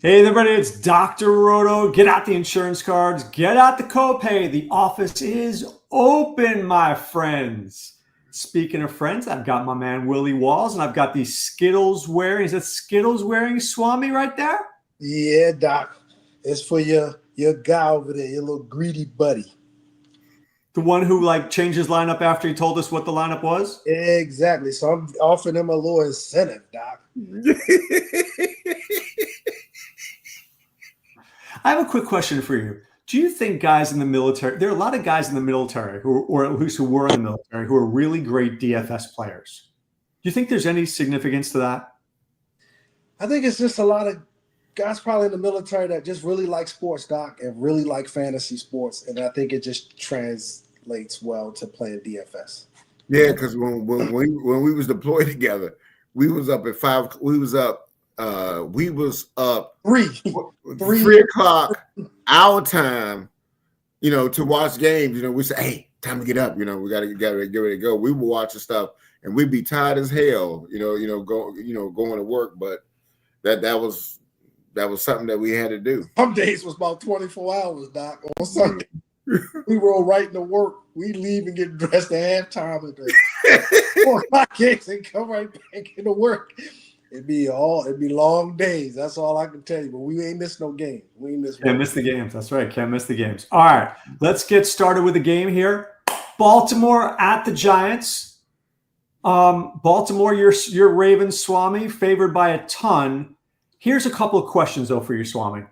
Hey everybody, it's Dr. Roto. Get out the insurance cards, get out the copay. The office is open, my friends. Speaking of friends, I've got my man Willie Walls, and I've got the Skittles wearing. Is that Skittles wearing Swame right there? Yeah, Doc. It's for your guy over there, your little greedy buddy. The one who changed his lineup after he told us what the lineup was? Exactly. So I'm offering him a little incentive, Doc. I have a quick question for you. Do you think guys in the military, there are a lot of guys in the military or at least who were in the military, who are really great DFS players? Do you think there's any significance to that? I think it's just a lot of guys probably in the military that just really like sports, Doc, and really like fantasy sports. And I think it just translates well to playing DFS. Yeah, because when we was deployed together, we was up at 5. We was up 3 o'clock our time, to watch games. We say, hey, time to get up. We got to get ready to go. We were watching stuff, and we'd be tired as hell. Going to work, but that was something that we had to do. Some days was about 24 hours, Doc. On Sunday, we roll right into work. We leave and get dressed at halftime at the 4 o'clock games and come right back into work. It'd be long days. That's all I can tell you. But we ain't missed no game. We ain't missed. Can't miss the games. That's right. Can't miss the games. All right, let's get started with the game here. Baltimore at the Giants. Baltimore, your Ravens, Swami, favored by a ton. Here's a couple of questions though for you, Swami.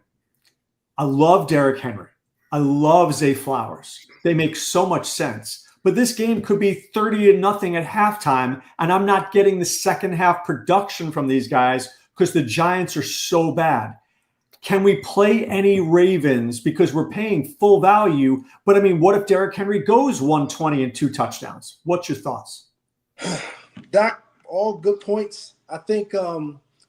I love Derrick Henry. I love Zay Flowers. They make so much sense. But this game could be 30-0 at halftime, and I'm not getting the second half production from these guys because the Giants are so bad. Can we play any Ravens because we're paying full value? But I mean, what if Derrick Henry goes 120 and 2 touchdowns? What's your thoughts? Doc, all good points. I think,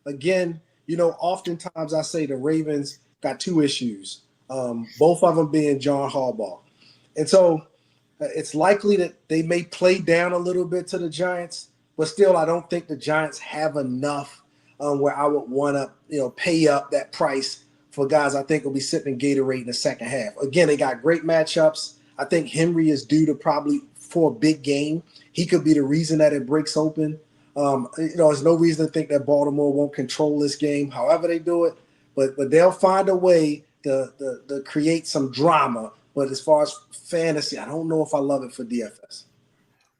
again, oftentimes I say the Ravens got 2 issues, both of them being John Harbaugh. And so it's likely that they may play down a little bit to the Giants, but still I don't think the Giants have enough where I would want to pay up that price for guys I think will be sitting in Gatorade in the second half. Again, they got great matchups. I think Henry is due to probably for a big game. He could be the reason that it breaks open. There's no reason to think that Baltimore won't control this game, however they do it. But they'll find a way to create some drama. But as far as fantasy, I don't know if I love it for DFS.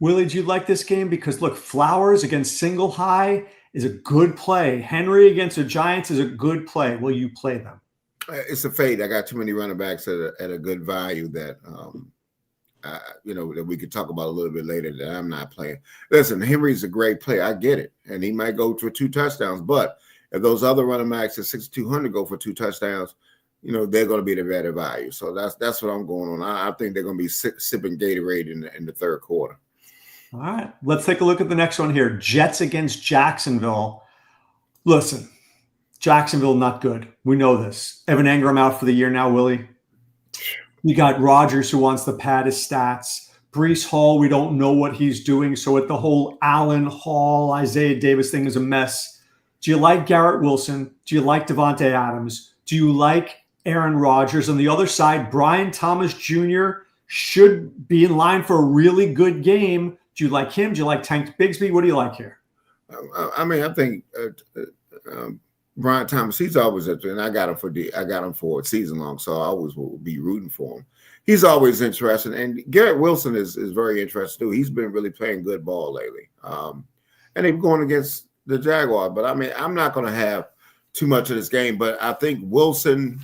Willie, do you like this game? Because look, Flowers against Single High is a good play. Henry against the Giants is a good play. Will you play them? It's a fade. I got too many running backs at a good value that that we could talk about a little bit later that I'm not playing. Listen, Henry's a great player. I get it. And he might go for 2 touchdowns. But if those other running backs at 6,200 go for 2 touchdowns, they're going to be the better value. So that's what I'm going on. I think they're going to be sipping Gatorade in the third quarter. All right. Let's take a look at the next one here. Jets against Jacksonville. Listen, Jacksonville not good. We know this. Evan Engram out for the year now, Willie. You got Rodgers who wants to pad his stats. Breece Hall, we don't know what he's doing. So the whole Allen Hall, Isaiah Davis thing is a mess. Do you like Garrett Wilson? Do you like Devontae Adams? Do you like Aaron Rodgers? On the other side, Brian Thomas Jr. should be in line for a really good game. Do you like him? Do you like Tank Bigsby? What do you like here? I think Brian Thomas, he's always up there, and I got him for a season long, so I always will be rooting for him. He's always interesting, and Garrett Wilson is very interesting too. He's been really playing good ball lately, and they're going against the Jaguars. But I mean, I'm not going to have too much of this game, but I think Wilson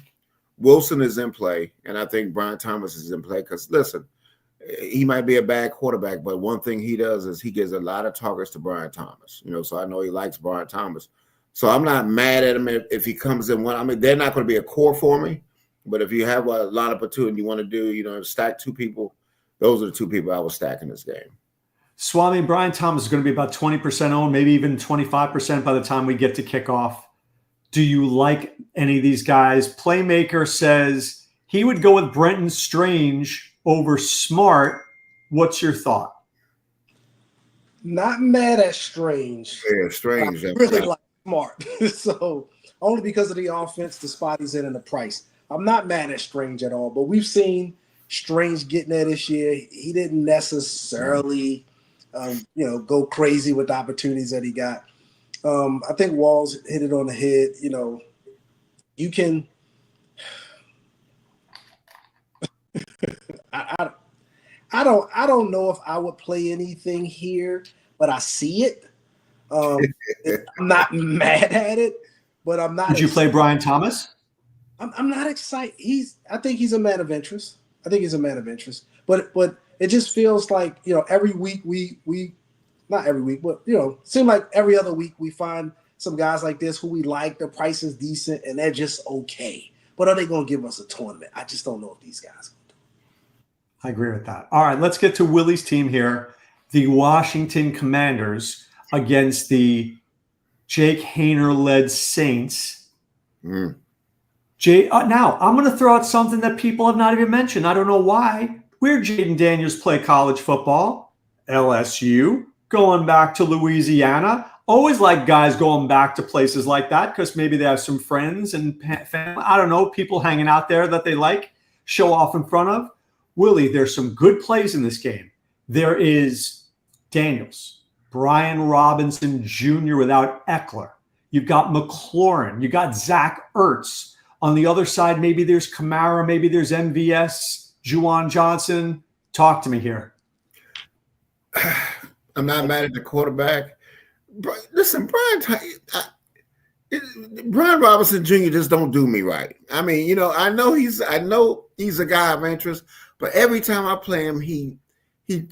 is in play, and I think Brian Thomas is in play because listen, he might be a bad quarterback, but one thing he does is he gives a lot of targets to Brian Thomas. So I know he likes Brian Thomas. So I'm not mad at him if he comes in one. I mean, they're not going to be a core for me, but if you have a lot of platoon and you want to do, stack 2 people, those are the 2 people I will stack in this game. Swami, Brian Thomas is going to be about 20% owned, maybe even 25% by the time we get to kickoff. Do you like any of these guys? Playmaker says he would go with Brenton Strange over Smart. What's your thought? Not mad at Strange. Yeah, Strange. I really like smart. So only because of the offense, the spot he's in, and the price. I'm not mad at Strange at all, but we've seen Strange getting there this year. He didn't necessarily, go crazy with the opportunities that he got. I think Walls hit it on the head. You can. I don't know if I would play anything here, but I see it. I'm not mad at it, but I'm not. Would you play Brian Thomas? I'm not excited. I think he's a man of interest. But it just feels like every week we not every week, but seem like every other week we find some guys like this who we like. Their price is decent and they're just okay. But are they going to give us a tournament? I just don't know if these guys. I agree with that. All right, let's get to Willie's team here. The Washington Commanders against the Jake Hayner-led Saints. Now, I'm going to throw out something that people have not even mentioned. I don't know why. Where Jaden Daniels play college football? LSU. Going back to Louisiana. Always like guys going back to places like that because maybe they have some friends and family. I don't know, people hanging out there that they like, show off in front of. Willie, there's some good plays in this game. There is Daniels, Brian Robinson Jr. without Eckler. You've got McLaurin. You got Zach Ertz. On the other side, maybe there's Kamara. Maybe there's MVS, Juwan Johnson. Talk to me here. I'm not mad at the quarterback. Listen, Brian Robinson Jr. just don't do me right. I mean, I know he's a guy of interest, but every time I play him, he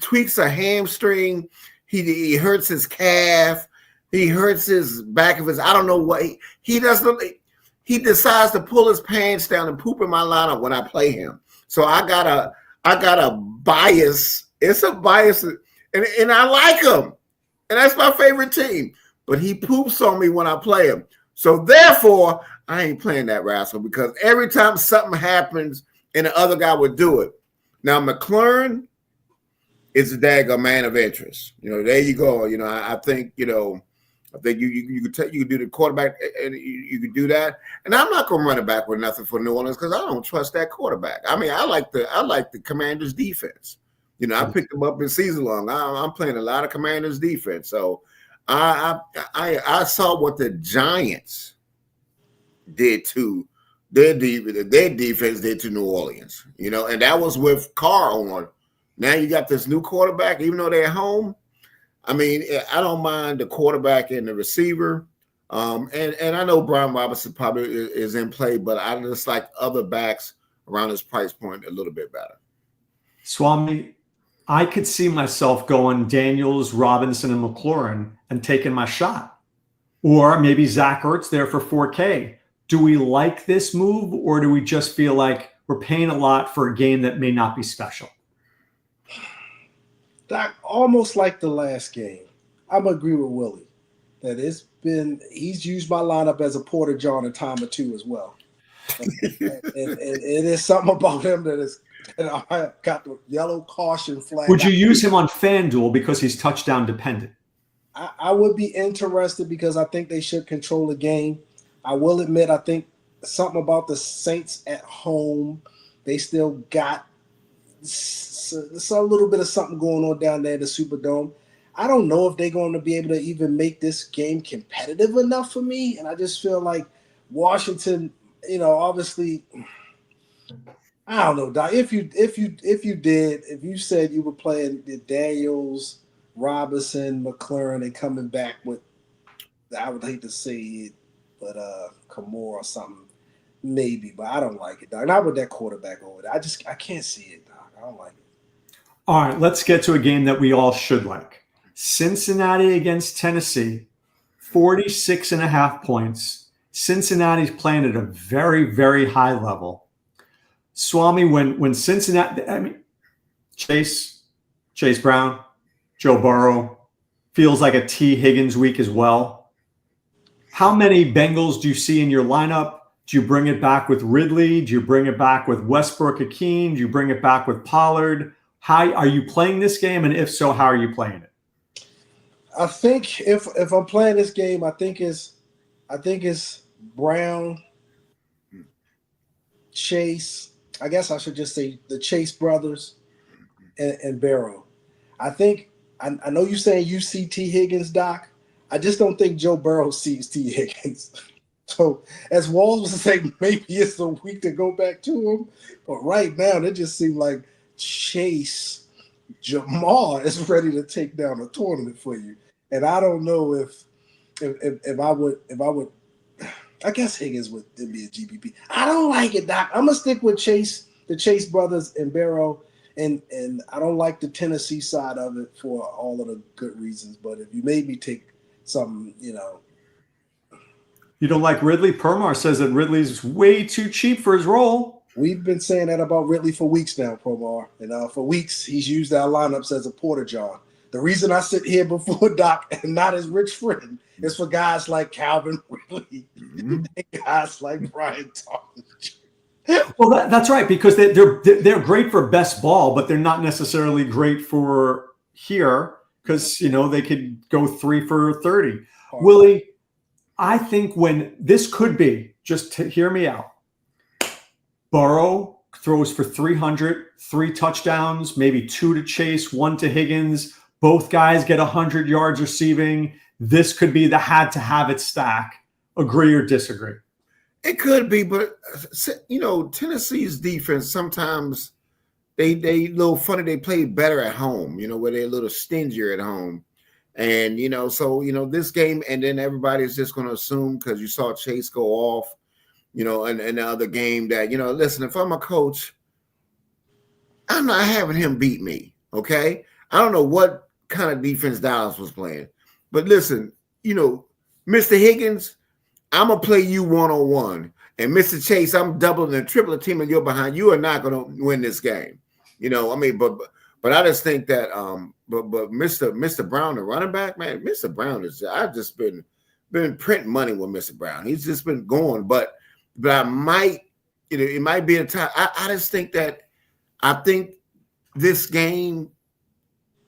tweaks a hamstring. He hurts his calf. He hurts his back of his. I don't know what he doesn't. He decides to pull his pants down and poop in my lineup when I play him. So I got a bias. It's a bias, and I like him, and that's my favorite team. But he poops on me when I play him. So therefore, I ain't playing that rascal because every time something happens and the other guy would do it. Now McLaurin is a daggone man of interest. There you go. I think you could do the quarterback and you could do that. And I'm not going to run it back with nothing for New Orleans because I don't trust that quarterback. I mean, I like the Commanders defense. I picked them up in season long. I'm playing a lot of Commanders defense. So I saw what the Giants did to their defense did to New Orleans, and that was with Carr on. Now you got this new quarterback, even though they're at home. I mean, I don't mind the quarterback and the receiver. And I know Brian Robinson probably is in play, but I just like other backs around his price point a little bit better. Swame, I could see myself going Daniels, Robinson, and McLaurin and taking my shot. Or maybe Zach Ertz there for 4K. Do we like this move, or do we just feel like we're paying a lot for a game that may not be special? Doc, almost like the last game. I'm agree with Willie that he's used my lineup as a porta john a time or two as well. And it is something about him that I got the yellow caution flag. Would you use him on FanDuel because he's touchdown dependent? I would be interested because I think they should control the game. I will admit, I think something about the Saints at home, they still got a little bit of something going on down there in the Superdome. I don't know if they're going to be able to even make this game competitive enough for me. And I just feel like Washington, obviously, I don't know, Doc. If you said you were playing the Daniels, Robinson, McLaurin, and coming back with, I would hate to say it, but Kamara or something, maybe. But I don't like it, Doc. Not with that quarterback over there. I can't see it, Doc. I don't like it. All right, let's get to a game that we all should like. Cincinnati against Tennessee, 46.5 points. Cincinnati's playing at a very, very high level. Swami, when Cincinnati, Chase Brown, Joe Burrow, feels like a T. Higgins week as well. How many Bengals do you see in your lineup? Do you bring it back with Ridley? Do you bring it back with Westbrook-Ikhine? Do you bring it back with Pollard? How are you playing this game? And if so, how are you playing it? I think if I'm playing this game, I think it's I think it's Brown, Chase. I guess I should just say the Chase brothers and Barrow. I think I know you're saying you see T. Higgins, Doc. I just don't think Joe Burrow sees T. Higgins. So as Walls was saying, maybe it's a week to go back to him. But right now, it just seemed like Chase Jamal is ready to take down a tournament for you. And I don't know if I would I guess Higgins would be a GPP. I don't like it, Doc. I'm gonna stick with Chase, the Chase brothers and Barrow. And I don't like the Tennessee side of it for all of the good reasons. But if you made me take something, You don't like Ridley? Permar says that Ridley's way too cheap for his role. We've been saying that about Ridley for weeks now, Promar. And for weeks, he's used our lineups as a porta john. The reason I sit here before Doc and not his rich friend is for guys like Calvin Ridley and guys like Brian Thomas. Well, that's right, because they're great for best ball, but they're not necessarily great for here because, they could go 3 for 30. Willie, I think when this could be, just to hear me out, Burrow throws for 300, 3 touchdowns, maybe 2 to Chase, 1 to Higgins. Both guys get 100 yards receiving. This could be the had to have it stack. Agree or disagree? It could be, but Tennessee's defense sometimes they a little funny. They play better at home, where they're a little stingier at home. And, so, this game, and then everybody's just going to assume because you saw Chase go off, in the other game that, listen, if I'm a coach, I'm not having him beat me, okay? I don't know what kind of defense Dallas was playing. But listen, Mr. Higgins, I'm going to play you one-on-one. And Mr. Chase, I'm doubling and tripling teaming you're behind. You are not going to win this game. But I just think that but Mr. Brown, the running back, man, Mr. Brown I've just been printing money with Mr. Brown. He's just been going, but I might, it might be a time. I just think that I think this game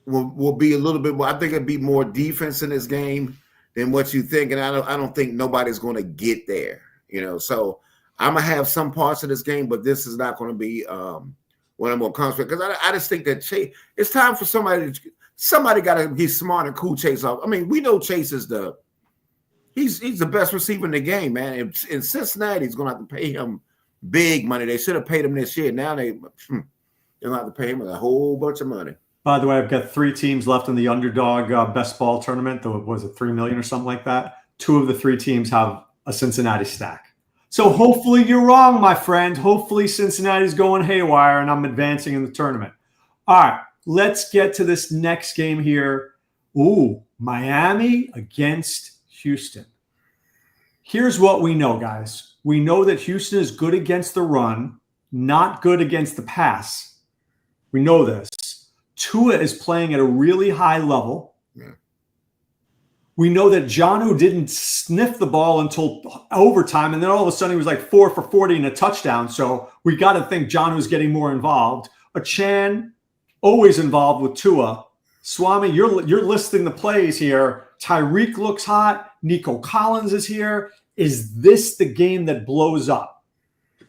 will be a little bit more. I think it'd be more defense in this game than what you think, and I don't think nobody's going to get there. So I'm gonna have some parts of this game, but this is not going to be when I'm going to concentrate, because I just think that Chase, it's time for somebody got to be smart and cool Chase off. I mean, we know Chase is he's the best receiver in the game, man. In Cincinnati, he's going to have to pay him big money. They should have paid him this year. Now they're going to have to pay him a whole bunch of money. By the way, I've got 3 teams left in the underdog best ball tournament. Was it 3 million or something like that? 2 of the 3 teams have a Cincinnati stack. So hopefully you're wrong, my friend. Hopefully Cincinnati's going haywire and I'm advancing in the tournament. All right, let's get to this next game here. Ooh, Miami against Houston. Here's what we know, guys. We know that Houston is good against the run, not good against the pass. We know this. Tua is playing at a really high level. Yeah. We know that Jonnu didn't sniff the ball until overtime, and then all of a sudden he was like 4 for 40 and a touchdown. So we got to think Jonnu's getting more involved. Achan, always involved with Tua. Swame, you're listing the plays here. Tyreek looks hot. Nico Collins is here. Is this the game that blows up?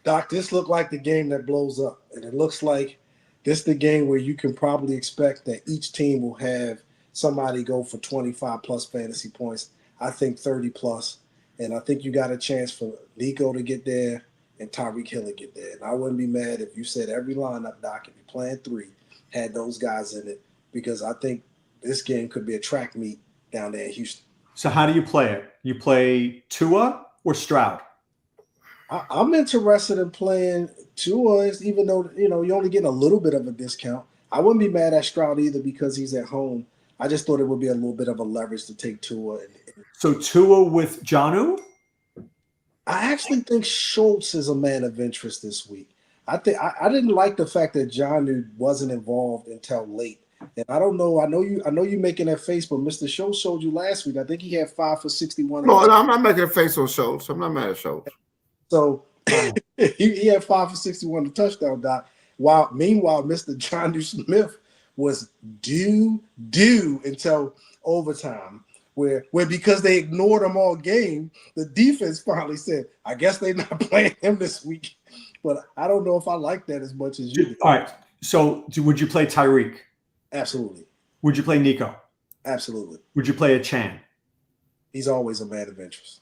Doc, this looked like the game that blows up. And it looks like this is the game where you can probably expect that each team will have somebody go for 25-plus fantasy points. I think 30-plus. And I think you got a chance for Nico to get there and Tyreek Hill to get there. And I wouldn't be mad if you said every lineup, Doc, if you're playing 3, had those guys in it, because I think this game could be a track meet down there in Houston. So how do you play it? You play Tua or Stroud? I'm interested in playing Tua, even though, you're only getting a little bit of a discount. I wouldn't be mad at Stroud either because he's at home. I just thought it would be a little bit of a leverage to take Tua. So Tua with Jonnu? I actually think Schultz is a man of interest this week. I didn't like the fact that Jonnu wasn't involved until late. And I don't know. I know you making that face, but Mr. Schultz showed you last week. I think he had 5 for 61. No, I'm not making a face on Schultz. I'm not mad at Schultz. So he had 5 for 61 to touchdown, Doc. Meanwhile, Mr. Jonnu Smith was due until overtime where because they ignored him all game, the defense finally said, I guess they're not playing him this week. But I don't know if I like that as much as you do. All right. So would you play Tyreek? Absolutely. Would you play Nico? Absolutely. Would you play a Chan? He's always a man of interest.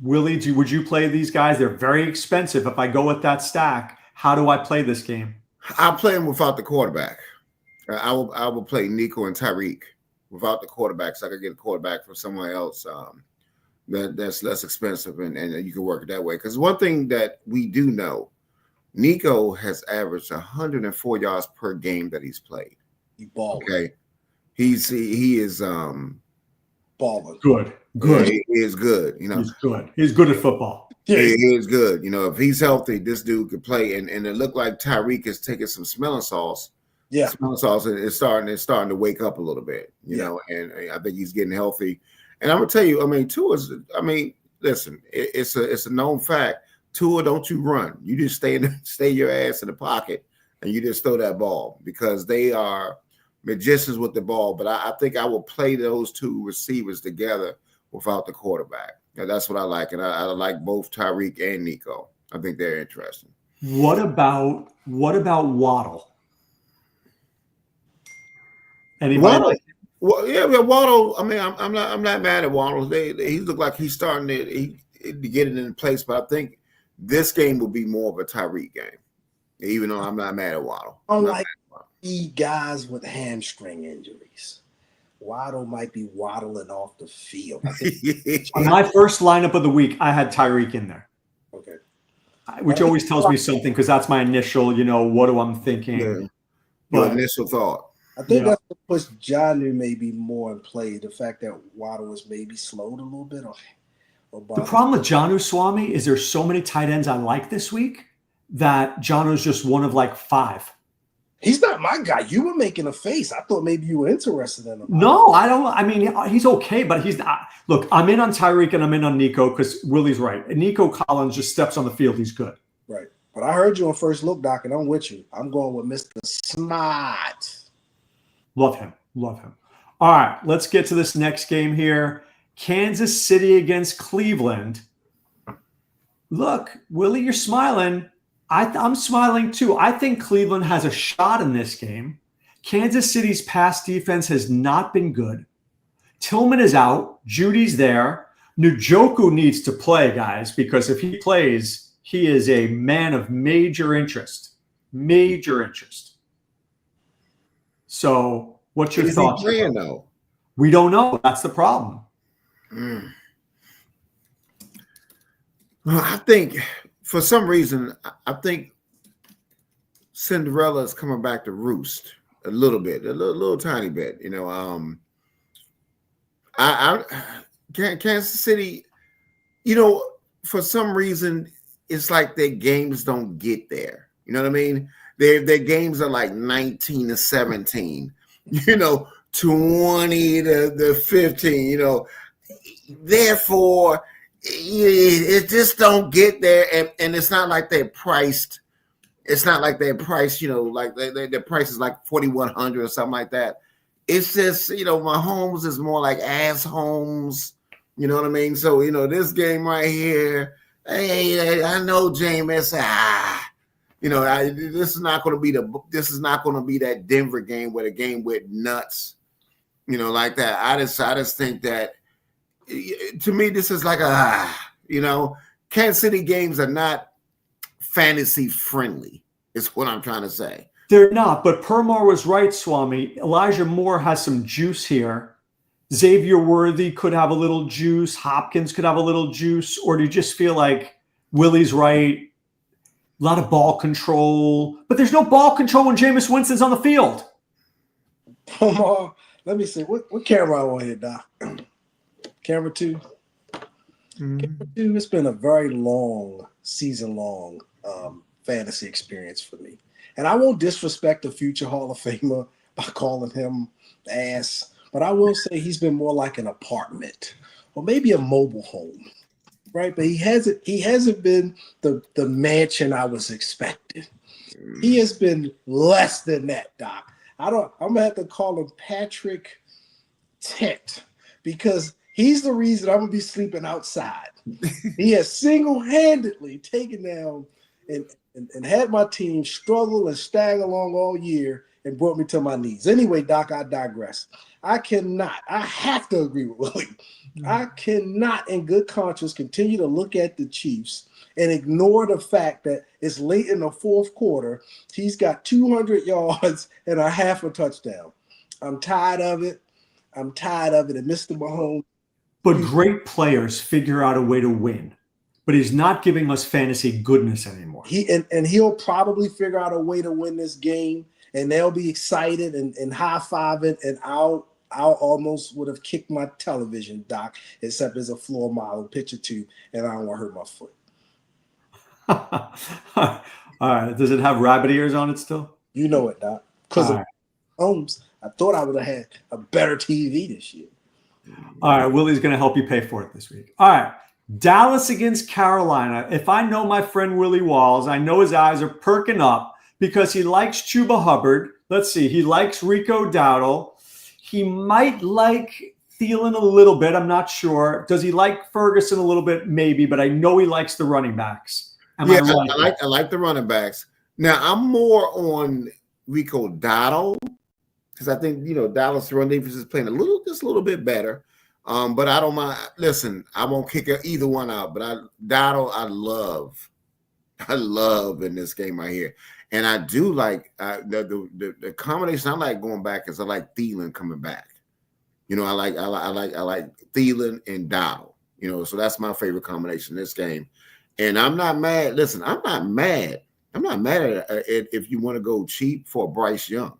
Willie, would you play these guys? They're very expensive. If I go with that stack, how do I play this game? I'll play him without the quarterback. I will play Nico and Tyreek without the quarterback, so I could get a quarterback from somewhere else that's less expensive, and you can work it that way. Because one thing that we do know, Nico has averaged 104 yards per game that he's played. He balling. Okay, he is balling. Good. Yeah, he is good. You know, he's good. He's good at football. Yeah, he is good. You know, if he's healthy, this dude could play. And it looked like Tyreek is taking some smelling salts. Yeah, smelling salts, and it's starting to wake up a little bit. You know, and I think he's getting healthy. And I'm gonna tell you, I mean, listen, it's a known fact. Tua, don't you run. You just stay your ass in the pocket, and you just throw that ball, because they are magicians with the ball. But I think I will play those two receivers together without the quarterback. Yeah, that's what I like. And I like both Tyreek and Nico. I think they're interesting. What about Waddle? Anybody? Well, yeah, Waddle. I mean, I'm not mad at Waddle. He look like he's starting to get it in place. But I think this game will be more of a Tyreek game, even though I'm not mad at Waddle. Unlike guys with hamstring injuries, Waddle might be waddling off the field. On my first lineup of the week, I had Tyreek in there. Okay. Which always tells me something, because that's my initial, what do I'm thinking? Yeah. Your initial thought. I think that's what puts Jonnu maybe more in play. The fact that Waddle was maybe slowed a little bit. The problem with Jonnu, Swame, is there's so many tight ends I like this week that Jonnu's just one of like 5. He's not my guy. You were making a face. I thought maybe you were interested in him. No, I don't. I mean, he's okay, but he's not. Look, I'm in on Tyreek and I'm in on Nico, because Willie's right. And Nico Collins just steps on the field. He's good. Right. But I heard you on First Look, Doc, and I'm with you. I'm going with Mr. Smart. Love him. All right, let's get to this next game here. Kansas City against Cleveland. Look, Willie, you're smiling. I'm smiling too. I think Cleveland has a shot in this game. Kansas City's pass defense has not been good. Tillman is out. Judy's there. Njoku needs to play, guys, because if he plays, he is a man of major interest. So what's your thoughts? Is he playing, though? We don't know. That's the problem. Well, I think for some reason, I think Cinderella is coming back to roost a little bit, a little tiny bit. Kansas City, for some reason, it's like their games don't get there. You know what I mean? Their games are like 19-17, 20 to 15, Therefore, it just don't get there, and it's not like they're priced. It's not like they're priced, like their price is like 4,100 or something like that. It's just, Mahomes is more like ass Holmes. You know what I mean? So, this game right here, hey, I know Jameis. This is not going to be that Denver game where the game went nuts. Like that. I just think that, to me, this is like Kansas City games are not fantasy friendly, is what I'm trying to say. They're not, but Permar was right, Swami. Elijah Moore has some juice here. Xavier Worthy could have a little juice. Hopkins could have a little juice. Or do you just feel like Willie's right? A lot of ball control. But there's no ball control when Jameis Winston's on the field. Permar, let me see. What camera I want here, Doc? Camera 2. Mm-hmm. Camera 2, it's been a very long, season-long fantasy experience for me. And I won't disrespect a future Hall of Famer by calling him ass, but I will say he's been more like an apartment or maybe a mobile home, right? But he hasn't been the mansion I was expecting. He has been less than that, Doc. I'm gonna have to call him Patrick ticked because he's the reason I'm gonna be sleeping outside. He has single-handedly taken down and had my team struggle and stag along all year and brought me to my knees. Anyway, Doc, I digress. I have to agree with Willie. I cannot in good conscience continue to look at the Chiefs and ignore the fact that it's late in the fourth quarter. He's got 200 yards and a half a touchdown. I'm tired of it. And Mr. Mahomes. But great players figure out a way to win. But he's not giving us fantasy goodness anymore. He'll probably figure out a way to win this game, and they'll be excited and high-fiving, and I'll almost would have kicked my television, Doc, except as a floor model picture too, and I don't want to hurt my foot. All right. Does it have rabbit ears on it still? You know it, Doc. Because of Holmes, I thought I would have had a better TV this year. All right. Willie's going to help you pay for it this week. All right. Dallas against Carolina. If I know my friend Willie Walls, I know his eyes are perking up because he likes Chuba Hubbard. Let's see. He likes Rico Dowdle. He might like Thielen a little bit. I'm not sure. Does he like Ferguson a little bit? Maybe, but I know he likes the running backs. I like the running backs. Now, I'm more on Rico Dowdle because I think, Dallas run defense is playing just a little bit better. But I don't mind. Listen, I won't kick either one out. But Dowdle, I love in this game right here. And I do like the combination. I like going back is I like Thielen coming back. I like Thielen and Dowdle. So that's my favorite combination in this game. And I'm not mad. Listen, I'm not mad. I'm not mad at it if you want to go cheap for Bryce Young.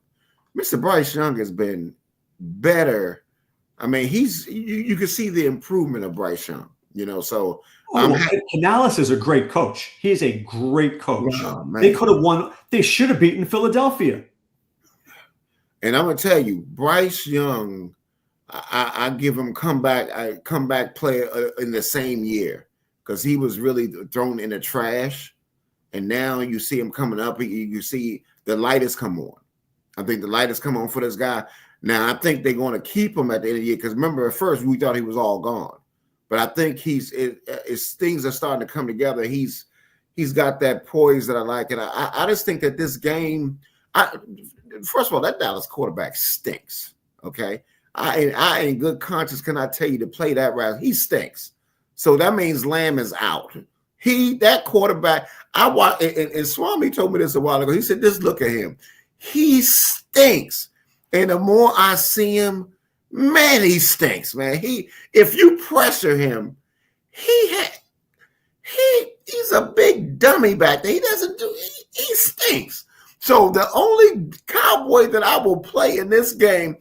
Mr. Bryce Young has been better. I mean, you can see the improvement of Bryce Young. So Canales is a great coach. He is a great coach. Oh, they could have won. They should have beaten Philadelphia. And I'm gonna tell you, Bryce Young, I give him comeback player in the same year because he was really thrown in the trash, and now you see him coming up. You see the light has come on. I think the light has come on for this guy. Now I think they're going to keep him at the end of the year because remember at first we thought he was all gone. But I think things are starting to come together. He's got that poise that I like. And I just think that this game, first of all, that Dallas quarterback stinks. Okay. I in good conscience cannot tell you to play that route. He stinks. So that means Lamb is out. That quarterback, and Swame told me this a while ago. He said, just look at him. He stinks. And the more I see him, man, he stinks, man. If you pressure him, he's a big dummy back there. He stinks. So the only Cowboy that I will play in this game,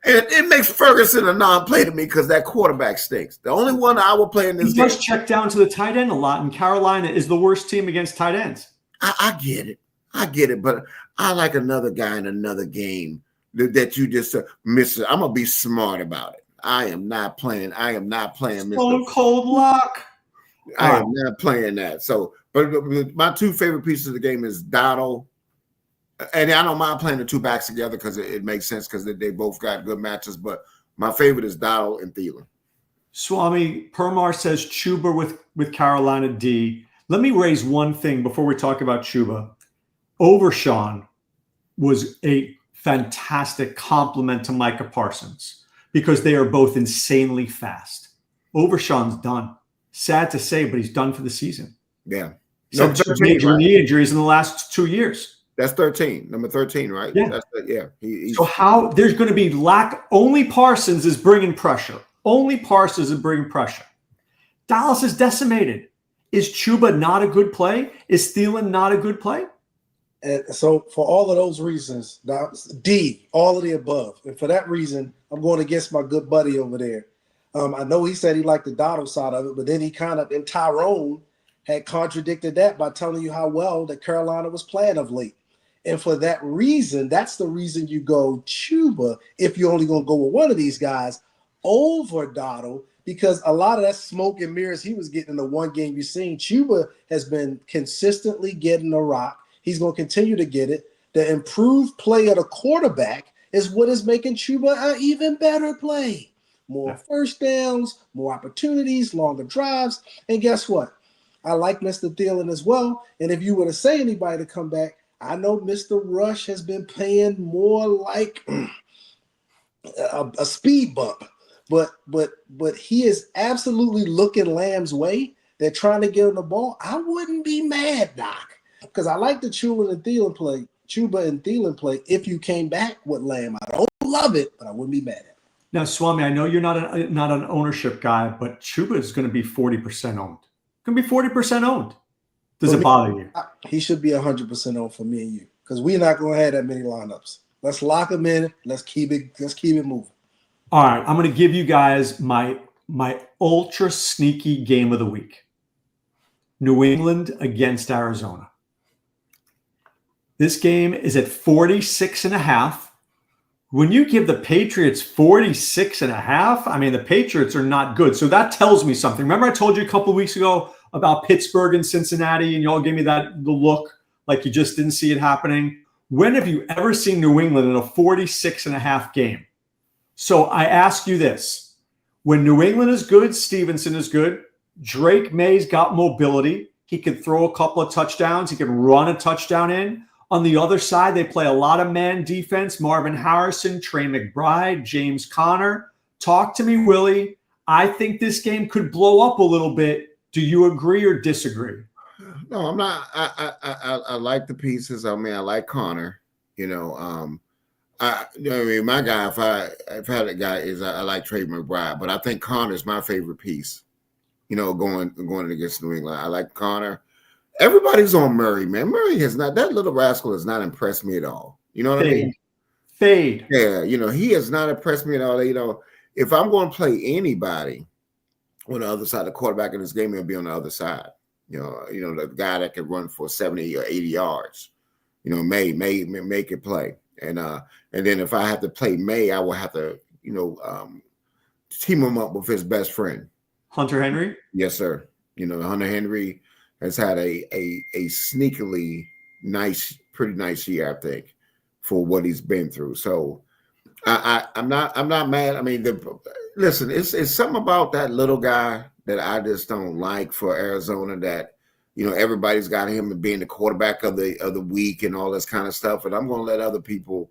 and it makes Ferguson a non-play to me because that quarterback stinks. The only one I will play in this game. He does check down to the tight end a lot, and Carolina is the worst team against tight ends. I get it, but I like another guy in another game that you just miss. I'm gonna be smart about it. I am not playing. Stone Cold Lock. I am not playing that. So, but my two favorite pieces of the game is Dotto, and I don't mind playing the two backs together because it makes sense because they both got good matches. But my favorite is Dotto and Thielen. Swami Permar says Chuba with Carolina D. Let me raise one thing before we talk about Chuba. Overshawn was a fantastic compliment to Micah Parsons because they are both insanely fast. Overshawn's done. Sad to say, but he's done for the season. Yeah. No, two major knee injuries in the last 2 years. That's 13, number 13, right? Yeah. So how there's going to be only Parsons is bringing pressure. Only Parsons is bringing pressure. Dallas is decimated. Is Chuba not a good play? Is Thielen not a good play? And so for all of those reasons, D, all of the above. And for that reason, I'm going against my good buddy over there. I know he said he liked the Dotto side of it, but then and Tyrone had contradicted that by telling you how well that Carolina was playing of late. And for that reason, that's the reason you go Chuba if you're only going to go with one of these guys over Dotto, because a lot of that smoke and mirrors he was getting in the one game you've seen. Chuba has been consistently getting the rock. He's going to continue to get it. The improved play of the quarterback is what is making Chuba an even better play. More first downs, more opportunities, longer drives. And guess what? I like Mr. Thielen as well. And if you were to say anybody to come back, I know Mr. Rush has been playing more like a speed bump. But he is absolutely looking Lamb's way. They're trying to get him the ball. I wouldn't be mad, Doc, because I like the Chuba and Thielen play. If you came back with Lamb, I don't love it, but I wouldn't be mad at it. Now, Swami, I know you're not an ownership guy, but Chuba is going to be 40% owned. Going to be 40% owned. Does it bother you? He should be 100% owned for me and you, because we're not going to have that many lineups. Let's lock him in. Let's keep it moving. All right, I'm going to give you guys my ultra sneaky game of the week. New England against Arizona. This game is at 46.5. When you give the Patriots 46.5, I mean, the Patriots are not good. So that tells me something. Remember I told you a couple of weeks ago about Pittsburgh and Cincinnati, and y'all gave me the look like you just didn't see it happening? When have you ever seen New England in a 46.5 game? So I ask you this. When New England is good, Stevenson is good. Drake May's got mobility. He could throw a couple of touchdowns. He could run a touchdown in. On the other side, they play a lot of man defense. Marvin Harrison, Trey McBride, James Conner. Talk to me, Willie. I think this game could blow up a little bit. Do you agree or disagree? No, I'm not. I like the pieces. I mean, I like Conner. My guy, if I had a guy, is I like Trey McBride, but I think Conner's my favorite piece. Going against New England, I like Conner. Everybody's on Murray, man. Murray that little rascal has not impressed me at all. You know what I mean? Fade. Yeah, he has not impressed me at all. If I'm going to play anybody on the other side, the quarterback in this game will be on the other side. The guy that can run for 70 or 80 yards. May make it play. And then if I have to play May, I will have to, team him up with his best friend. Hunter Henry? Yes, sir. Hunter Henry has had a sneakily pretty nice year, I think, for what he's been through. So I'm not mad. I mean, listen, it's something about that little guy that I just don't like for Arizona. That everybody's got him being the quarterback of the week and all this kind of stuff. And I'm going to let other people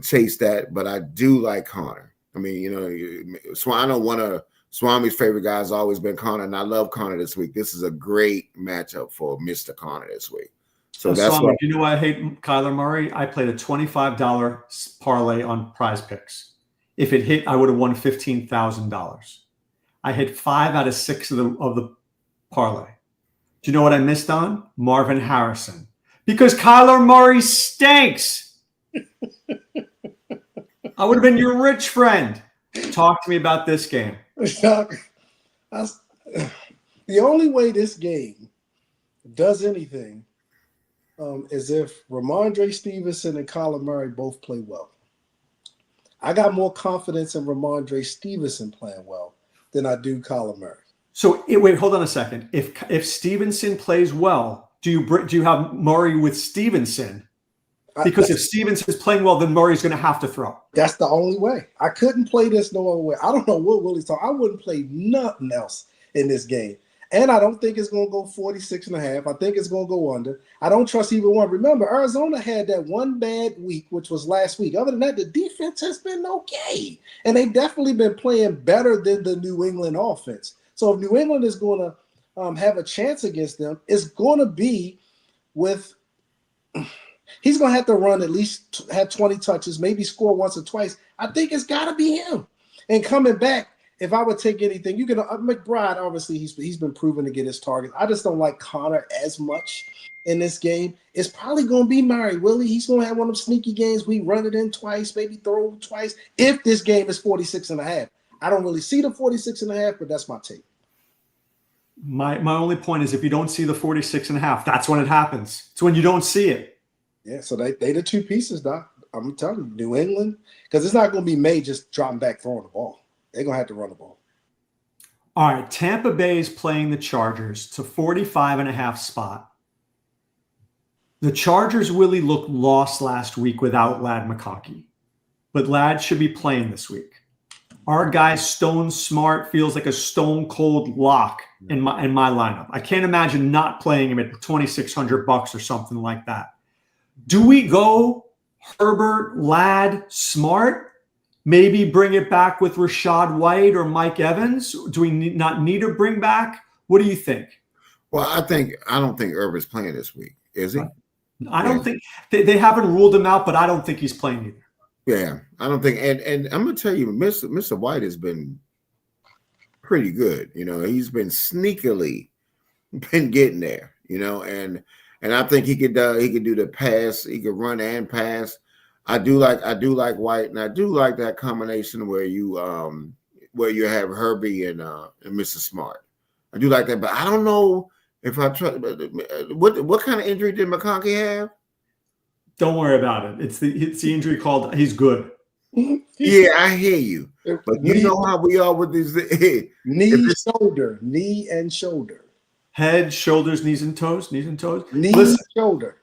chase that. But I do like Conner. I mean, I know one of Swami's favorite guy has always been Conner, and I love Conner this week. This is a great matchup for Mr. Conner this week. So that's Swami, do you know why I hate Kyler Murray? I played a $25 parlay on Prize Picks. If it hit, I would have won $15,000. I hit 5 out of 6 of the parlay. Do you know what I missed on? Marvin Harrison. Because Kyler Murray stinks. I would have been your rich friend. Talk to me about this game. The only way this game does anything is if Ramondre Stevenson and Kyler Murray both play well. I got more confidence in Ramondre Stevenson playing well than I do Kyler Murray. So wait, hold on a second. If Stevenson plays well, do you have Murray with Stevenson? Because if Stevens is playing well, then Murray's going to have to throw. That's the only way. I couldn't play this no other way. I don't know what Willie's talking. I wouldn't play nothing else in this game. And I don't think it's going to go 46.5. I think it's going to go under. I don't trust either one. Remember, Arizona had that one bad week, which was last week. Other than that, the defense has been okay. And they've definitely been playing better than the New England offense. So if New England is going to have a chance against them, it's going to be with – he's going to have to run at least have 20 touches, maybe score once or twice. I think it's got to be him. And coming back, if I would take anything, you can McBride, obviously, he's been proven to get his targets. I just don't like Conner as much in this game. It's probably going to be Murray. Willie, he's going to have one of them sneaky games. We run it in twice, maybe throw twice. If this game is 46.5. I don't really see the 46.5, but that's my take. My only point is if you don't see the 46.5, that's when it happens. It's when you don't see it. Yeah, so they the two pieces, Doc. I'm telling you, New England, because it's not going to be May just dropping back throwing the ball. They're going to have to run the ball. All right, Tampa Bay is playing the Chargers to 45.5 spot. The Chargers really looked lost last week without Ladd McConkey. but Ladd should be playing this week. Our guy Stone Smart feels like a stone cold lock in my lineup. I can't imagine not playing him at $2,600 or something like that. Do we go Herbert, Ladd, Smart? Maybe bring it back with Rashad White or Mike Evans? Do we not need to bring back? What do you think? Well, I don't think Herbert's playing this week, is he? I don't think they haven't ruled him out, but I don't think he's playing either. Yeah, I don't think, and I'm gonna tell you, Mr. White has been pretty good. He's been sneakily been getting there. And I think he could do the pass, he could run and pass. I do like White, and I do like that combination where you have Herbie and Mr. Smart. I do like that, but I don't know if I try. What kind of injury did McConkey have? Don't worry about it. It's the injury called he's good. Yeah, I hear you. But you know how we are with these knee and shoulder. Head, shoulders, knees and toes. Shoulder.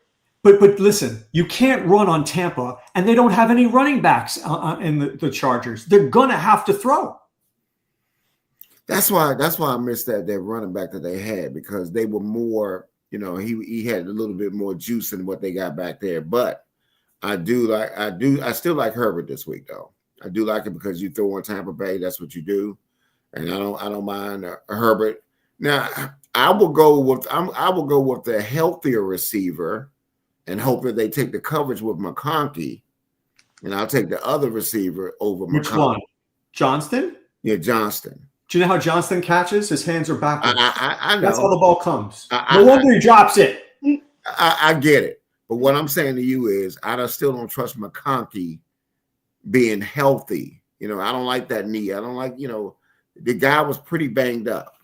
But listen, you can't run on Tampa, and they don't have any running backs in the Chargers. They're gonna have to throw. That's why I missed that running back that they had, because they were more. He had a little bit more juice than what they got back there. But I still like Herbert this week, though. I do like it because you throw on Tampa Bay. That's what you do, and I don't mind Herbert. Now I will go with the healthier receiver, and hope that they take the coverage with McConkey, and I'll take the other receiver over McConkey. Which one? Johnston? Yeah, Johnston. Do you know how Johnston catches? His hands are backwards. I know. That's how the ball comes. No wonder he drops it. I get it. But what I'm saying to you is I still don't trust McConkey being healthy. I don't like that knee. I don't like, the guy was pretty banged up,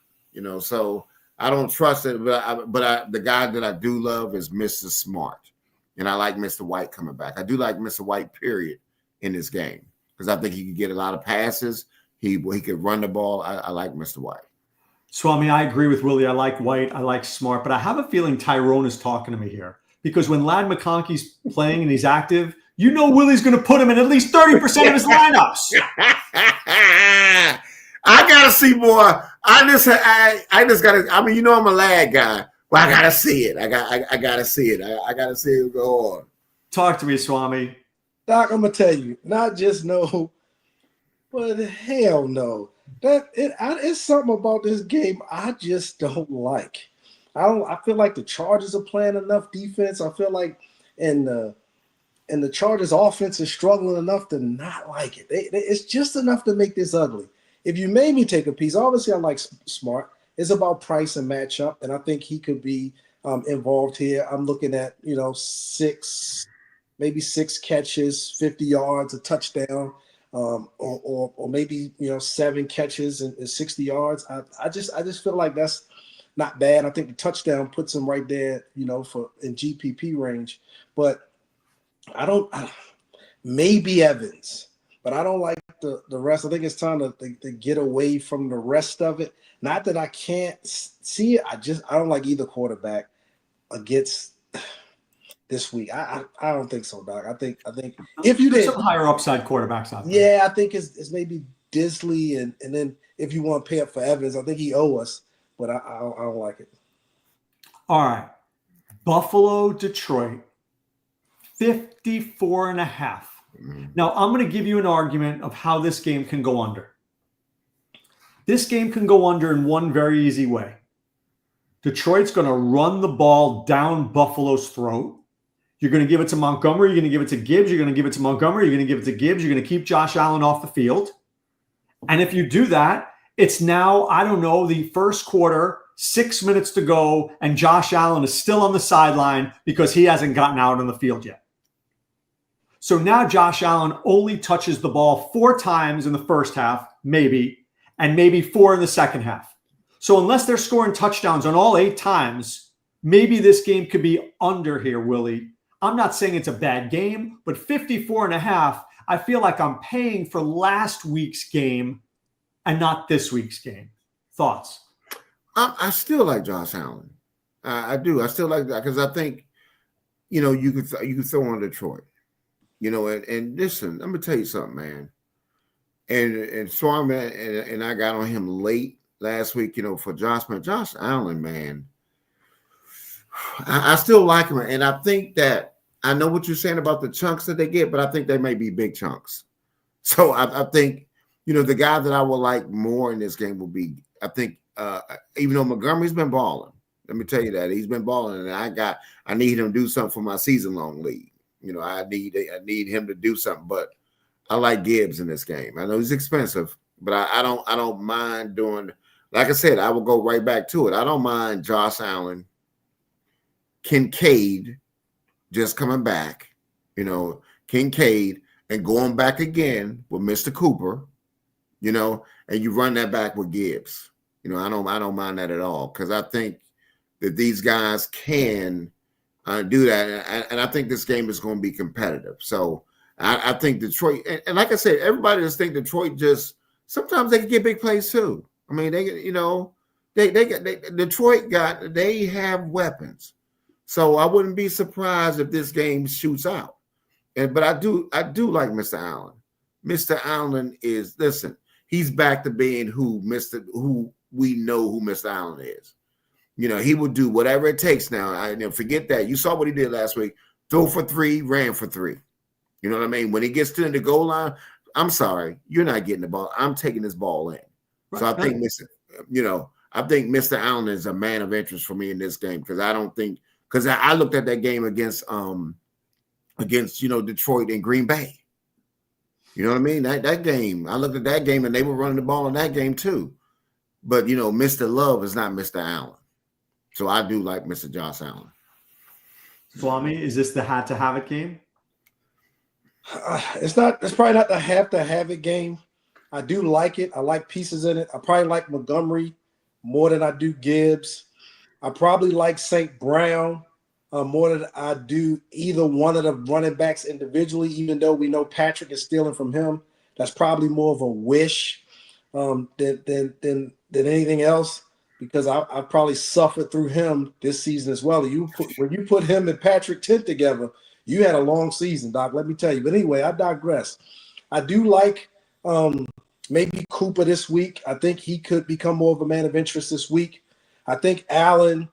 so I don't trust it. But the guy that I do love is Mr. Smart. And I like Mr. White coming back. I do like Mr. White, period, in this game, because I think he could get a lot of passes. He could run the ball. I like Mr. White. Swami, I agree with Willie. I like White. I like Smart. But I have a feeling Tyrone is talking to me here, because when Ladd McConkey's playing and he's active, Willie's going to put him in at least 30% of his lineups. I got to see more. I just got to. I'm a Ladd guy. Well, I got to see it. I got to see it. I got to see it go on. Talk to me, Swami. Doc, I'm going to tell you, not just no, but hell no. It's something about this game I just don't like. I feel like the Chargers are playing enough defense. I feel like and the Chargers offense is struggling enough to not like it. It's just enough to make this ugly. If you made me take a piece, obviously I like Smart. It's about price and matchup, and I think he could be involved here. I'm looking at maybe six catches, 50 yards, a touchdown, or maybe 7 catches and 60 yards. I just feel like that's not bad. I think the touchdown puts him right there, for in GPP range. But maybe Evans, but I don't like the rest. I think it's time to get away from the rest of it. Not that I can't see it. I don't like either quarterback against this week. I don't think so, Doc. I think if you did some higher upside quarterbacks out there. Yeah, I think it's maybe Disley, and then if you want to pay up for Evans, I think he owe us, but I don't like it. All right. Buffalo, Detroit, 54.5. Mm-hmm. Now, I'm going to give you an argument of how this game can go under. This game can go under in one very easy way. Detroit's going to run the ball down Buffalo's throat. You're going to give it to Montgomery. You're going to give it to Gibbs. You're going to give it to Montgomery. You're going to give it to Gibbs. You're going to keep Josh Allen off the field. And if you do that, it's now, the first quarter, 6 minutes to go, and Josh Allen is still on the sideline because he hasn't gotten out on the field yet. So now Josh Allen only touches the ball 4 times in the first half, maybe, and maybe 4 in the second half. So unless they're scoring touchdowns on all 8 times, maybe this game could be under here, Willie. I'm not saying it's a bad game, but 54.5, I feel like I'm paying for last week's game and not this week's game. Thoughts? I still like Josh Allen. I do. I still like that because I think, you could throw on Detroit. And listen, let me tell you something, man. And Swame and I got on him late last week, for Josh Allen, man. I still like him, and I think that I know what you're saying about the chunks that they get, but I think they may be big chunks. So I think, the guy that I would like more in this game will be, I think, even though Montgomery's been balling, let me tell you that he's been balling, and I need him to do something for my season-long league. I need him to do something, but I like Gibbs in this game. I know he's expensive, but I don't mind doing. Like I said, I will go right back to it. I don't mind Josh Allen, Kincaid just coming back, Kincaid and going back again with Mr. Cooper, and you run that back with Gibbs. I don't mind that at all, because I think that these guys can do that, and I think this game is going to be competitive. So I think Detroit, and like I said, everybody just think Detroit just sometimes they can get big plays too. I mean, they have weapons. So I wouldn't be surprised if this game shoots out. But I do like Mr. Allen. Mr. Allen is, listen, he's back to being who we know who Mr. Allen is. He will do whatever it takes now. Forget that. You saw what he did last week. Throw for 3, ran for 3. You know what I mean? When he gets to the goal line, I'm sorry, you're not getting the ball. I'm taking this ball in. Right. So I think Mr. Allen is a man of interest for me in this game, because I looked at that game against Detroit and Green Bay. You know what I mean? That game, I looked at that game and they were running the ball in that game too. But Mr. Love is not Mr. Allen. So I do like Mr. Josh Allen. Swami, is this the had to have it game? It's probably not the have to have it game. I do like it. I like pieces in it. I probably like Montgomery more than I do Gibbs. I probably like St. Brown more than I do either one of the running backs individually, even though we know Patrick is stealing from him. That's probably more of a wish than anything else, because I probably suffered through him this season as well. When you put him and Patrick 10 together, you had a long season, Doc, let me tell you. But anyway, I digress. I do like maybe Cooper this week. I think he could become more of a man of interest this week. I think Allen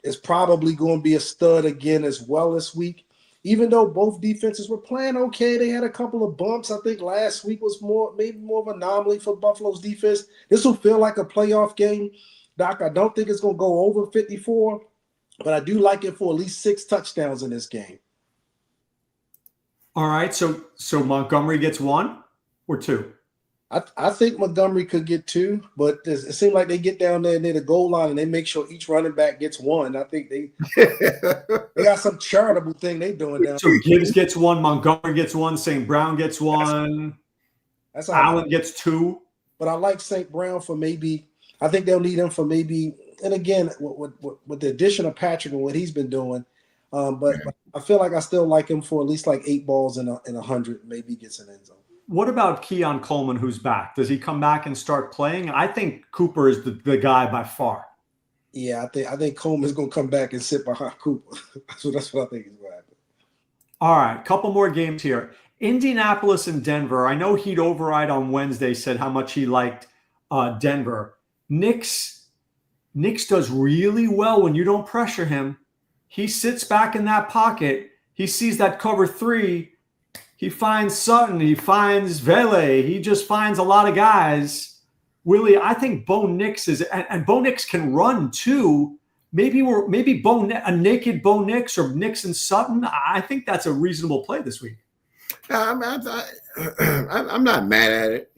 is probably going to be a stud again as well this week. Even though both defenses were playing okay, they had a couple of bumps. I think last week was maybe more of an anomaly for Buffalo's defense. This will feel like a playoff game, Doc. I don't think it's going to go over 54, but I do like it for at least 6 touchdowns in this game. All right, so Montgomery gets 1 or 2? I think Montgomery could get 2, but it seems like they get down there near the goal line and they make sure each running back gets 1. I think they got some charitable thing they doing down there. So Gibbs gets 1, Montgomery gets 1, St. Brown gets 1, that's Allen gets 2. But I like St. Brown for maybe – I think they'll need him for maybe – and again, with the addition of Patrick and what he's been doing, but I feel like I still like him for at least like 8 balls in 100, maybe he gets an end zone. What about Keon Coleman, who's back? Does he come back and start playing? I think Cooper is the guy by far. Yeah, I think Coleman's going to come back and sit behind Cooper. That's what I think is going to happen. All right, couple more games here. Indianapolis and Denver. I know Heat Override on Wednesday said how much he liked Denver. Knicks does really well when you don't pressure him. He sits back in that pocket. He sees that cover 3. He finds Sutton. He finds Vele. He just finds a lot of guys. Willie, I think Bo Nix and Bo Nix can run too. Maybe a naked Bo Nix or Nix and Sutton. I think that's a reasonable play this week. I'm not mad at it,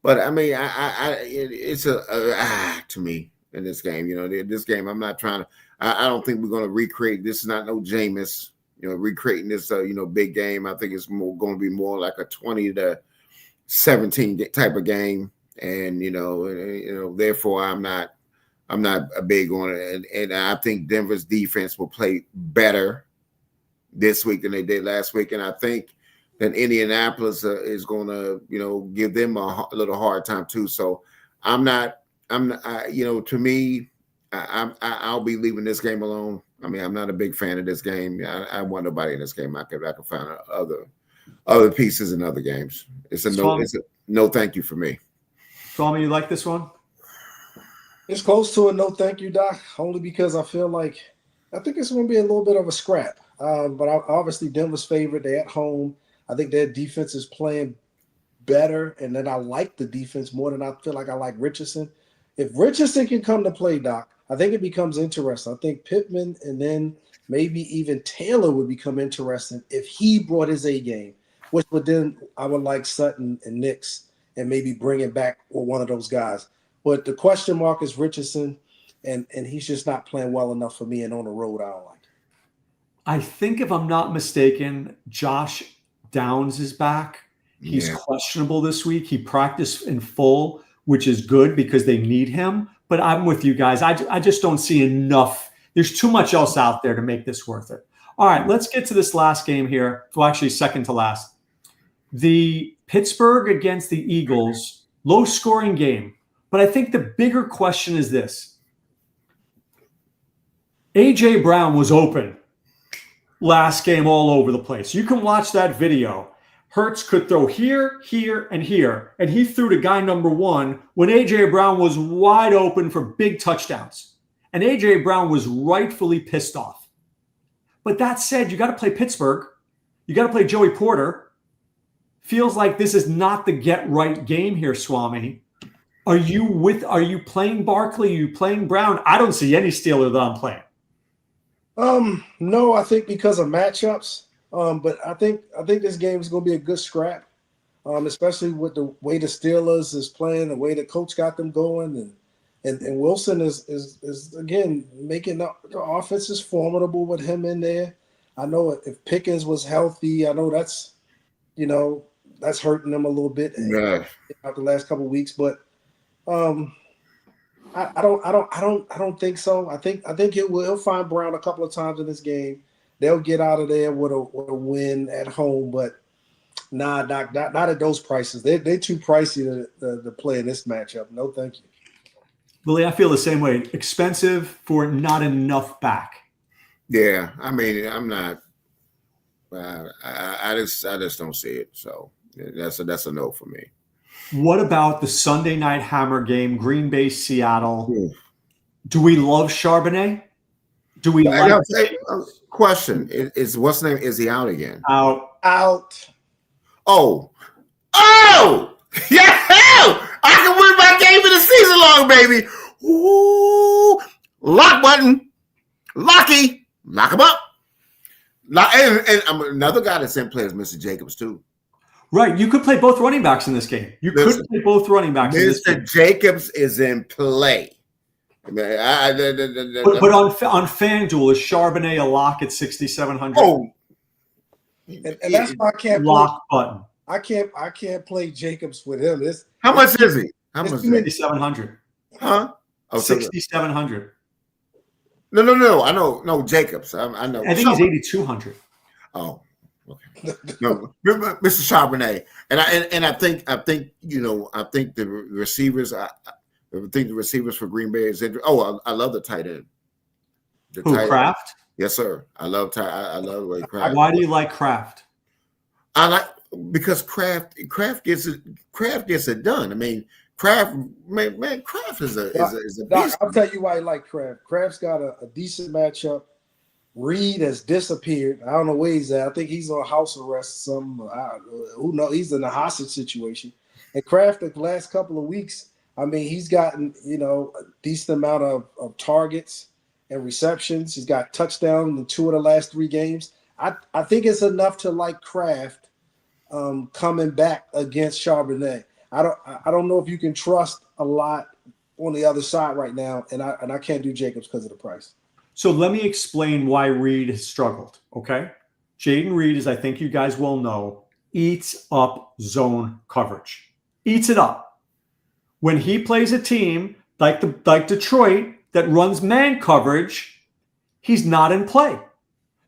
but I mean, it's to me in this game. This game, I'm not trying to. I don't think we're going to recreate. This is not no Jameis. Recreating this, big game. I think it's going to be more like a 20-17 type of game, and therefore I'm not a big on it, and I think Denver's defense will play better this week than they did last week, and I think that Indianapolis is going to, give them a little hard time too. So to me, I'll be leaving this game alone. I mean, I'm not a big fan of this game. I want nobody in this game. I could find other pieces in other games. It's a no thank you for me. Swami, you like this one? It's close to a no thank you, Doc, only because I think it's going to be a little bit of a scrap. But obviously Denver's favorite. They're at home. I think their defense is playing better, and then I like the defense more than I feel like I like Richardson. If Richardson can come to play, Doc, I think it becomes interesting. I think Pittman and then maybe even Taylor would become interesting if he brought his A game, which would then I would like Sutton and Nix and maybe bring it back with one of those guys. But the question mark is Richardson, and he's just not playing well enough for me, and on the road I don't like it. I think if I'm not mistaken, Josh Downs is back. He's questionable this week. He practiced in full, which is good because they need him. But I'm with you guys. I just don't see enough. There's too much else out there to make this worth it. All right, let's get to this last game here. Well, actually, second to last. The Pittsburgh against the Eagles, low-scoring game. But I think the bigger question is this. A.J. Brown was open last game all over the place. You can watch that video. Hurts could throw here, here, and here. And he threw to guy number 1 when A.J. Brown was wide open for big touchdowns. And A.J. Brown was rightfully pissed off. But that said, you got to play Pittsburgh. You got to play Joey Porter. Feels like this is not the get-right game here, Swami. Are you playing Barkley? Are you playing Brown? I don't see any Steeler that I'm playing. No, I think because of matchups. But I think this game is going to be a good scrap, especially with the way the Steelers is playing, the way the coach got them going, and Wilson is again making the offense is formidable with him in there. I know if Pickens was healthy, I know that's hurting them a little bit out the last couple of weeks, but I don't think so. I think he'll find Brown a couple of times in this game. They'll get out of there with a win at home, but not at those prices. They're too pricey to play in this matchup. No, thank you. Willie, I feel the same way. Expensive for not enough back. Yeah, I mean, I'm not. I just don't see it. So that's a no for me. What about the Sunday night hammer game, Green Bay, Seattle? Do we love Charbonnet? Do we like question? Is what's the name? Is he out again? Out. Oh! Yeah! I can win my game for the season long, baby. Ooh! Lock button. Locky. Lock him up. And another guy that's in play is Mr. Jacobs too. Right. You could play both running backs in this game. You could play both running backs in this game. Mr. Jacobs is in play. But on FanDuel, is Charbonnet a lock at 6,700? Oh, and that's why I can't lock button. I can't play Jacobs with him. How much is he? How much? 6,700. Huh? Oh, 6,700. No. I know. No, Jacobs. I know. I think he's 8,200. Oh, okay. No, Mr. Charbonnet, and I think the receivers. I think the receivers for Green Bay is interesting. Oh, I love the tight end. Kraft? Yes, sir. I love the way Kraft. Why do you like Kraft? Because Kraft gets it done. I mean, Kraft is a beast. I'll tell you why I like Kraft. Kraft's got a decent matchup. Reed has disappeared. I don't know where he's at. I think he's on house arrest. Who knows? He's in a hostage situation. And Kraft, the last couple of weeks, I mean, he's gotten, a decent amount of targets and receptions. He's got touchdowns in 2 of the last 3 games. I think it's enough to like Kraft coming back against Charbonnet. I don't know if you can trust a lot on the other side right now, and I can't do Jacobs because of the price. So let me explain why Reed has struggled, okay? Jaden Reed, as I think you guys well know, eats up zone coverage. Eats it up. When he plays a team like Detroit that runs man coverage, he's not in play.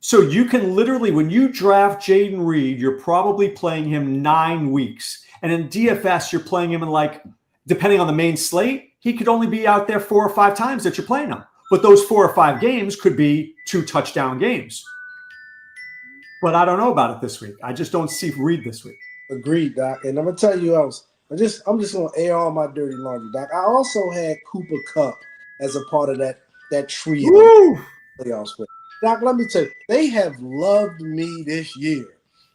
So you can literally, when you draft Jaden Reed, you're probably playing him 9 weeks. And in DFS, you're playing him in depending on the main slate, he could only be out there 4 or 5 times that you're playing him. But those 4 or 5 games could be 2 touchdown games. But I don't know about it this week. I just don't see Reed this week. Agreed, Doc. And I'm gonna tell you else. I'm just gonna air all my dirty laundry, Doc. I also had Cooper Kupp as a part of that trio playoffs with. Doc, let me tell you, they have loved me this year.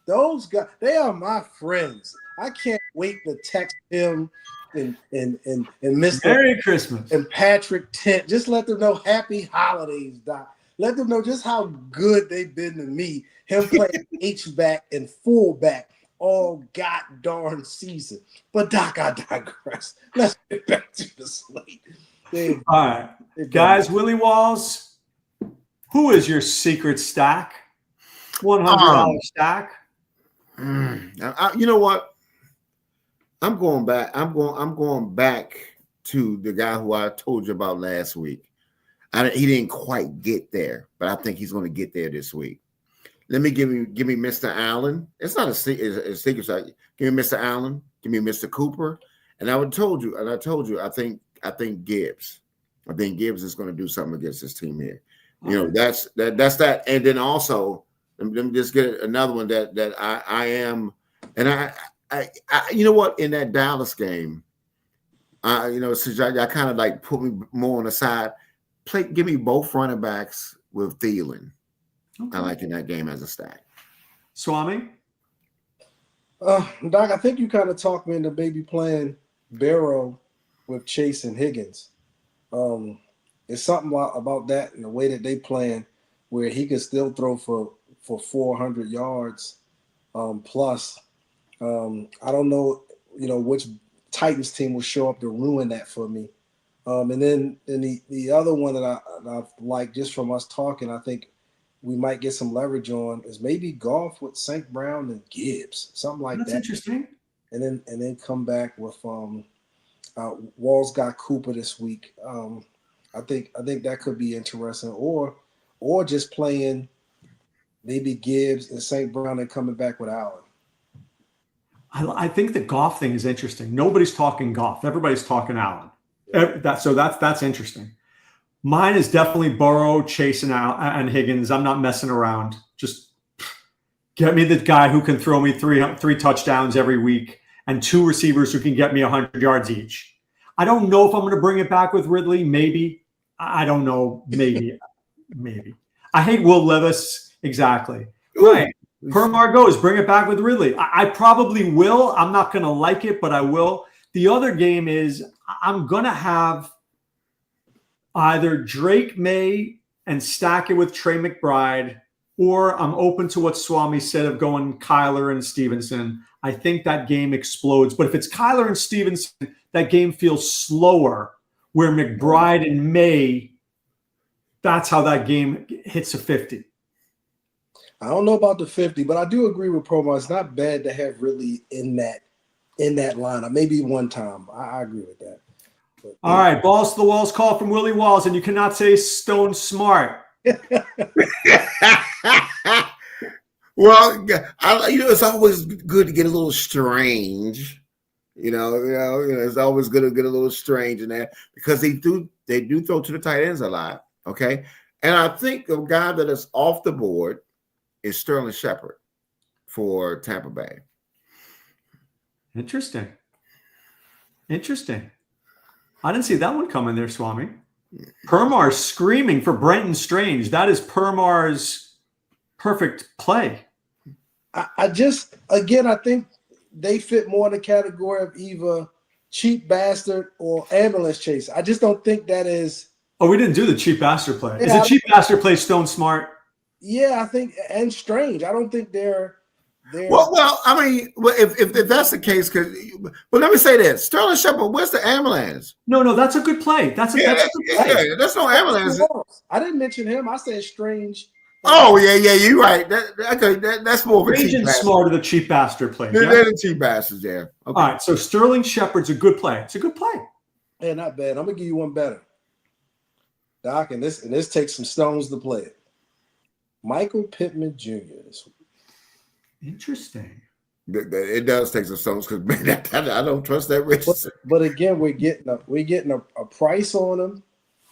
Those guys, they are my friends. I can't wait to text him and Mr. Merry Christmas and Patrick Tent. Just let them know happy holidays, Doc. Let them know just how good they've been to me. Him playing H-back and fullback all god darn season. But Doc, I digress. Let's get back to the slate. All right, guys. Willie Walls, who is your secret stack? $100 stack. You know what? I'm going back. I'm going back to the guy who I told you about last week. He didn't quite get there, but I think he's going to get there this week. Let me give me Mr. Allen. It's not a secret stack. Give me Mr. Allen. Give me Mr. Cooper. And I told you. I think Gibbs. I think Gibbs is going to do something against this team here. You know, that's that. And then also, let me just get another one that I am. And I you know what? In that Dallas game, since I kind of like put me more on the side. Give me both running backs with Thielen. Okay. I like in that game as a stack. Swame? Doc, I think you kind of talked me into maybe playing Barrow with Chase and Higgins. It's something about that and the way that they playing where he could still throw for 400 yards plus. I don't know, which Titans team will show up to ruin that for me. And then the other one that I like just from us talking, I think we might get some leverage on is maybe Goff with St. Brown and Gibbs, something like that. That's interesting. And then come back with Walls got Cooper this week. I think that could be interesting, or just playing maybe Gibbs and St. Brown and coming back with Allen. I think the Goff thing is interesting. Nobody's talking Goff. Everybody's talking Allen. That's interesting. Mine is definitely Burrow, Chase, and Higgins. I'm not messing around. Just get me the guy who can throw me three touchdowns every week and 2 receivers who can get me 100 yards each. I don't know if I'm going to bring it back with Ridley. Maybe. I don't know. Maybe. I hate Will Levis. Exactly. Ooh. Right. Per Margot's bring it back with Ridley. I probably will. I'm not going to like it, but I will. The other game is I'm going to have either Drake May and stack it with Trey McBride, or I'm open to what Swami said of going Kyler and Stevenson. I think that game explodes. But if it's Kyler and Stevenson, that game feels slower, where McBride and May, that's how that game hits a 50. I don't know about the 50, but I do agree with Promo. It's not bad to have Ridley in that lineup. Maybe one time. I agree with that. But, all right, balls to the walls call from Willie Walls, and you cannot say Stone Smart. Well, it's always good to get a little strange. It's always good to get a little strange in there because they do throw to the tight ends a lot. Okay, and I think a guy that is off the board is Sterling Shepard for Tampa Bay. Interesting. I didn't see that one coming there, Swami. Permar screaming for Brenton Strange. That is Permar's perfect play. I think they fit more in the category of either cheap bastard or ambulance chase. I just don't think that is. Oh, we didn't do the cheap bastard play. Is it cheap bastard play Stone Smart? Yeah, I think, and Strange. I don't think they're. Well, I mean, if that's the case, but let me say this: Sterling Shepard, where's the ambulance? No, that's a good play. That's a good play. That's no ambulance. I didn't mention him. I said Strange. Oh yeah, you're right. That's more of a Strange and Smart are the cheap bastard play. They're the cheap bastards, yeah. Okay. All right, so Sterling Shepard's a good play. It's a good play. Yeah, not bad. I'm gonna give you one better, Doc, and this takes some stones to play it. Michael Pittman Jr. this week. Interesting. It does take some stones because I don't trust that Richardson. But again, we're getting a price on him.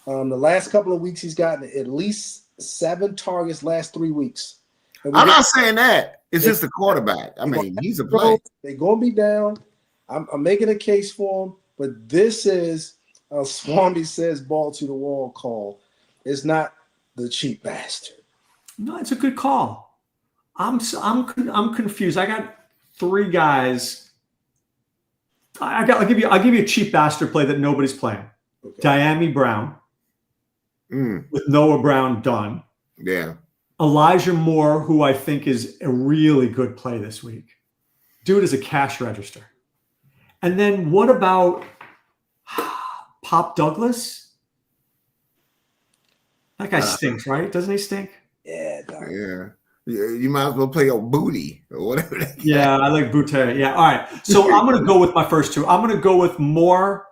The last couple of weeks, he's gotten at least 7 targets last 3 weeks. I'm not saying that. It's just the quarterback. I mean, he's a play. They're going to be down. I'm making a case for him, but this is Swame says ball to the wall call. It's not the cheap bastard. No, it's a good call. I'm confused. I got 3 guys. I'll give you a cheap bastard play that nobody's playing. Okay. Diami Brown with Noah Brown done. Yeah. Elijah Moore, who I think is a really good play this week. Dude is a cash register. And then what about Pop Douglas? That guy stinks, right? Doesn't he stink? Yeah. Yeah. You might as well play a booty or whatever. Yeah, I like Boutte. Yeah. All right. So I'm going to go with my first 2. I'm going to go with Moore,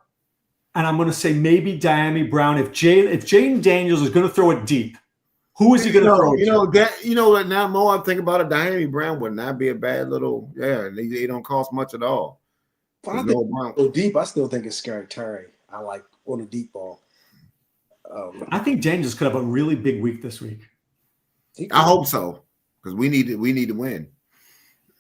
and I'm going to say maybe Diami Brown. If Jaden Daniels is going to throw it deep, who is he going to throw it to? Now more I think about it, Diami Brown would not be a bad little. Yeah, they don't cost much at all. But I think go deep. I still think it's Scary Terry. I like on a deep ball. I think Daniels could have a really big week this week. I hope so. Because we need to win.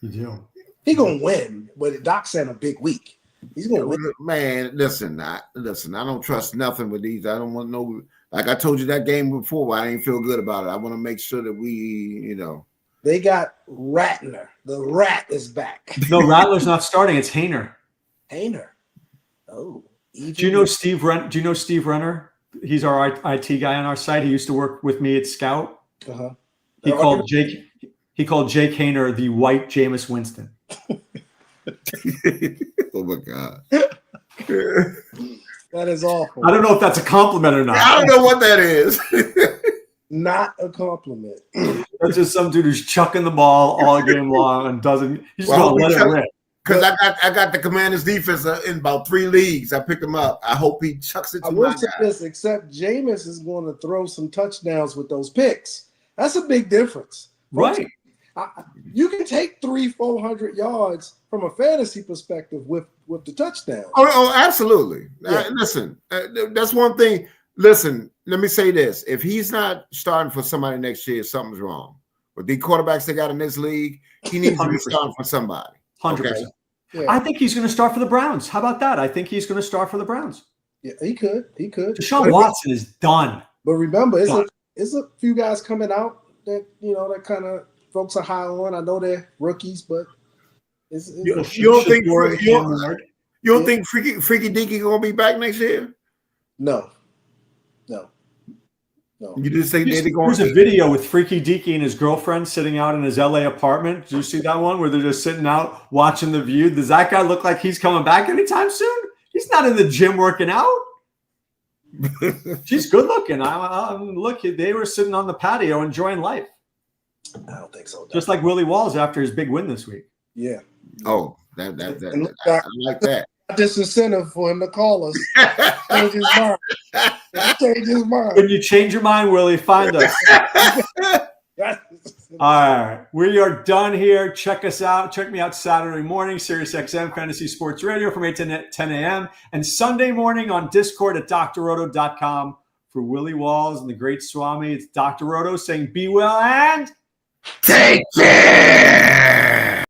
You do. He gonna win, but Doc's saying a big week. He's gonna win. Man, listen. I don't trust nothing with these. I don't want no. Like I told you that game before, I didn't feel good about it. I want to make sure that we, They got Ratner. The rat is back. No, Rattler's not starting. It's Hainer. Oh. Do you know Steve Renner? He's our IT guy on our site. He used to work with me at Scout. Uh-huh. He called Jake Hainer the white Jameis Winston. Oh my God. That is awful. I don't know if that's a compliment or not. I don't know what that is. Not a compliment. That's just some dude who's chucking the ball all game long and doesn't. He's just gonna let it rip. Because I got the Commanders defense in about 3 leagues. I picked him up. I hope he chucks it to my guy. This, except Jameis is going to throw some touchdowns with those picks. That's a big difference. Right. You can take 300-400 yards from a fantasy perspective with the touchdown. Oh, absolutely. Yeah. Listen, that's one thing. Listen, let me say this. If he's not starting for somebody next year, something's wrong. With the quarterbacks they got in this league, he needs 100%. To be starting for somebody. 100%. Okay? Yeah. I think he's going to start for the Browns. How about that? I think he's going to start for the Browns. Yeah, he could. Deshaun Watson is done. But remember, it's a few guys coming out that that kind of folks are high on. I know they're rookies, but you don't think Freaky Deaky gonna be back next year? No. You just say they're going. There's a video with Freaky Deaky and his girlfriend sitting out in his LA apartment. Did you see that one where they're just sitting out watching The View? Does that guy look like he's coming back anytime soon? He's not in the gym working out. She's good looking. Look, they were sitting on the patio enjoying life. I don't think so. Just like Willie Walls after his big win this week. Yeah. Oh, I like that. Disincentive for him to call us. Change his mind. When you change your mind, Willie, find us. All right. We are done here. Check us out. Check me out Saturday morning, SiriusXM Fantasy Sports Radio from 8 to 10 a.m. And Sunday morning on Discord at drroto.com. For Willie Walls and the great Swame, it's Dr. Roto saying be well and take care.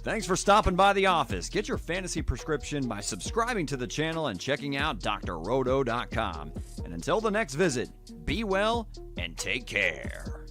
Thanks for stopping by the office. Get your fantasy prescription by subscribing to the channel and checking out drroto.com. And until the next visit, be well and take care.